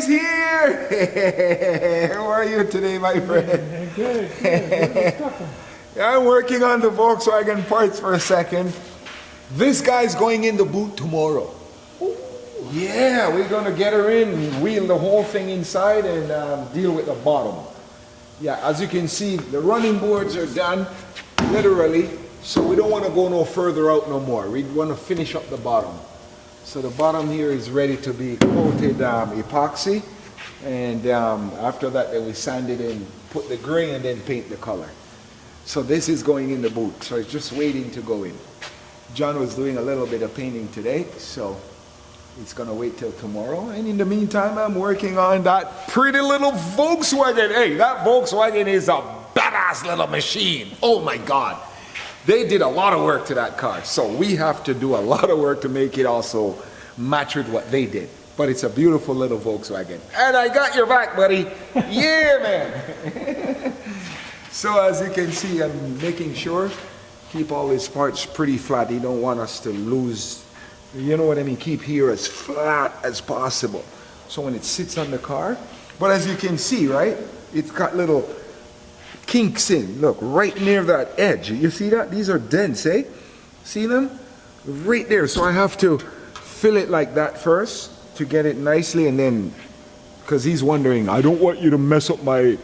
is here! How are you today, my friend? Good. I'm working on the Volkswagen parts for a second. This guy's going in the boot tomorrow. Yeah, we're gonna get her in, wheel the whole thing inside and deal with the bottom. Yeah, as you can see, the running boards are done, literally, so we don't want to go no further out no more. We want to finish up the bottom. So the bottom here is ready to be coated epoxy, and after that then we sand it in, put the gray and then paint the color. So this is going in the boot, so it's just waiting to go in. John was doing a little bit of painting today, so it's gonna wait till tomorrow. And in the meantime, I'm working on that pretty little Volkswagen. Hey, that Volkswagen is a badass little machine. Oh my God. They did a lot of work to that car, so we have to do a lot of work to make it also match with what they did. But it's a beautiful little Volkswagen. And I got your back, buddy. Yeah, man. So as you can see, I'm making sure, keep all these parts pretty flat. You don't want us to lose, you know what I mean, keep here as flat as possible. So when it sits on the car, but as you can see, right, it's got little kinks in, look, right near that edge. You see that? These are dents, eh? See them? Right there. So I have to fill it like that first to get it nicely, and then, because he's wondering, I don't want you to mess up my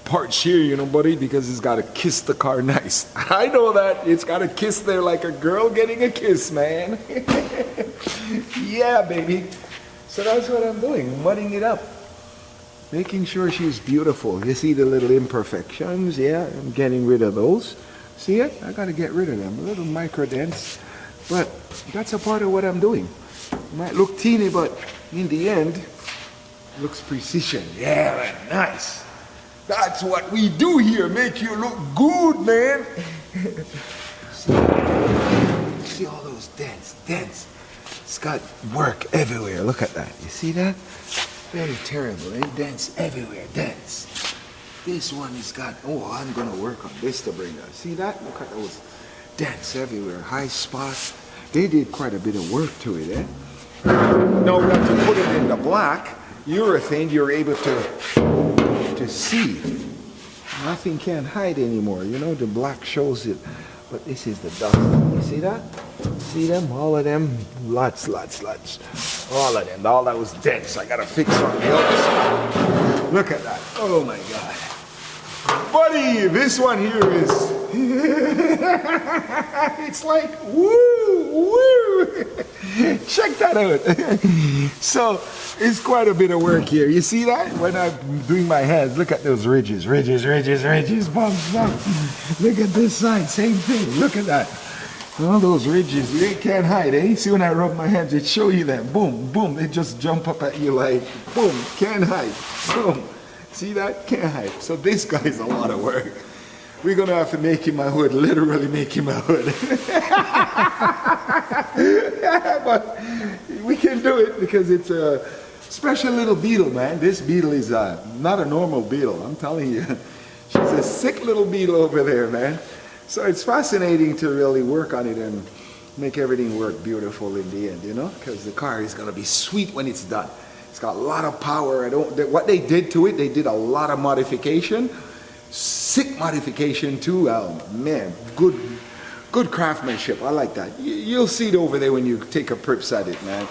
parts here, you know, buddy, because it's got to kiss the car nice. I know that. It's got to kiss there like a girl getting a kiss, man. Yeah, baby. So that's what I'm doing, mudding it up. Making sure she's beautiful. You see the little imperfections? Yeah, I'm getting rid of those. See it? I got to get rid of them. Little micro dents. But that's a part of what I'm doing. It might look teeny, but in the end, it looks precision. Yeah, man, nice. That's what we do here. Make you look good, man. See all those dents? Dents. It's got work everywhere. Look at that. You see that? Very terrible, eh? Dents everywhere, dents. This one has got, oh, I'm gonna work on this to bring that. See that? Look at those dents everywhere, high spots. They did quite a bit of work to it, eh? Now that you put it in the black urethane, you're able to see. Nothing can hide anymore, you know, the black shows it. But this is the dust. You see that? See them? All of them? Lots. All of them. All that was dents. I gotta fix on the other side. Look at that. Oh my God. Buddy, this one here is... it's like, woo! Check that out. So, it's quite a bit of work here. You see that? When I'm doing my hands, look at those ridges. Bumps. Look at this side, same thing. Look at that. All those ridges, you can't hide, eh? See when I rub my hands, it show you that. Boom, boom. They just jump up at you like, boom, can't hide. Boom. See that? Can't hide. So this guy's a lot of work. We're gonna have to make him a hood, literally make him a hood. But we can do it because it's a special little Beetle, man. This Beetle is not a normal Beetle, I'm telling you. She's a sick little Beetle over there, man. So it's fascinating to really work on it and make everything work beautiful in the end, you know, because the car is going to be sweet when it's done. It's got a lot of power. What they did to it, they did a lot of modification, sick modification too. Oh man, good craftsmanship. I like that. You'll see it over there when you take a trips at it, man,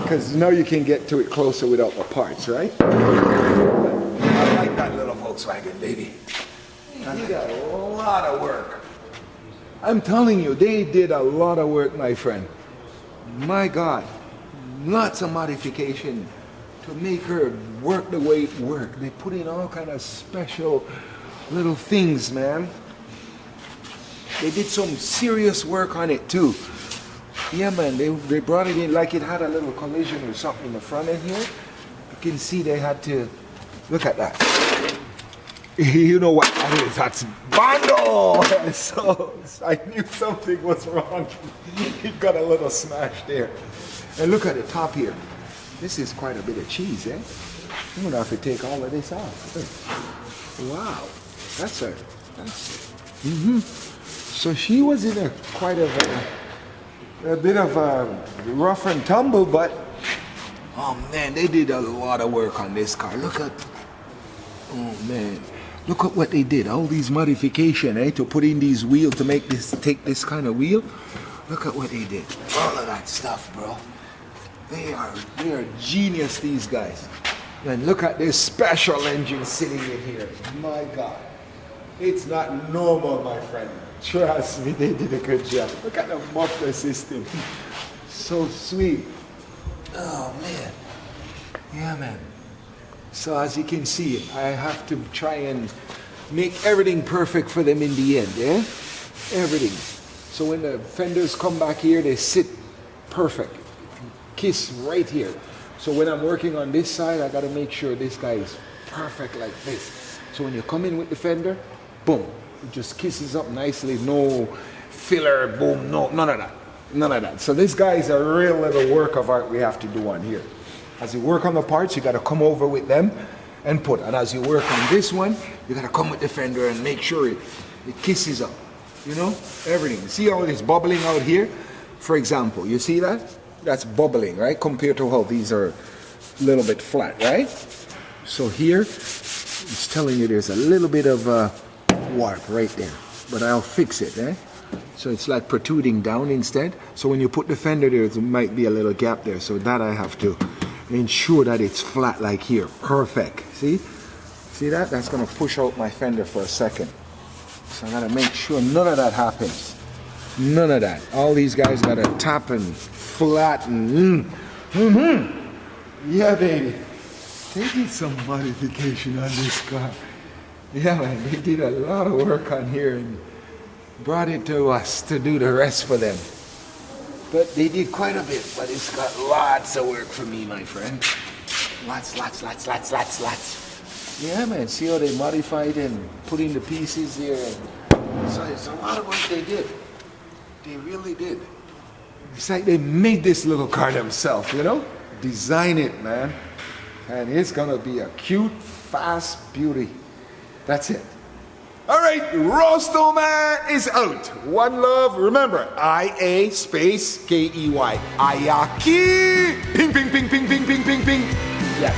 because now you can get to it closer without the parts, right? I like that little Volkswagen, baby. He got a lot of work. I'm telling you, they did a lot of work, my friend. My God, lots of modification to make her work the way it worked. They put in all kind of special little things, man. They did some serious work on it too. Yeah, man, they brought it in like it had a little collision or something in the front end here. You can see they had to, look at that. You know what that is? That's Bondo! So I knew something was wrong. It got a little smash there. And look at the top here. This is quite a bit of cheese, eh? I'm gonna have to take all of this off. Wow, that's her. So she was in a bit of a rough and tumble, but Oh man, they did a lot of work on this car. Look at, oh man, look at what they did. All these modification, to put in these wheels to make this, take this kind of wheel. Look at what they did. All of that stuff, bro. They are genius, these guys. And look at this special engine sitting in here. My God. It's not normal, my friend. Trust me, they did a good job. Look at the muffler system. So sweet. Oh, man. Yeah, man. So as you can see, I have to try and make everything perfect for them in the end, yeah? Everything. So when the fenders come back here, they sit perfect. Kiss right here. So when I'm working on this side, I gotta make sure this guy is perfect like this. So when you come in with the fender, boom, it just kisses up nicely, no filler, boom, no, none of that. None of that. So this guy is a real little work of art we have to do on here. As you work on the parts, you gotta come over with them and put. And as you work on this one, you gotta come with the fender and make sure it kisses up. You know, everything. See how it's bubbling out here? For example, you see that? That's bubbling, right? Compared to how these are a little bit flat, right? So here, it's telling you there's a little bit of warp right there. But I'll fix it, eh? So it's like protruding down instead. So when you put the fender there, there might be a little gap there. So that I have to ensure that it's flat like here. Perfect. See? See that? That's going to push out my fender for a second. So I got to make sure none of that happens. None of that. All these guys got to tap and flatten. Yeah, baby. They did some modification on this car. Yeah, man. They did a lot of work on here and brought it to us to do the rest for them. But they did quite a bit, but it's got lots of work for me, my friend. Lots. Yeah, man, see how they modified and put in the pieces here. So it's a lot of work they did. They really did. It's like they made this little car themselves, you know? Design it, man. And it's gonna be a cute, fast beauty. That's it. All right, Rosto Man is out. One love. Remember, IA space KEY. Ayaki. Ping, ping, ping, ping, ping, ping, ping, ping. Yes.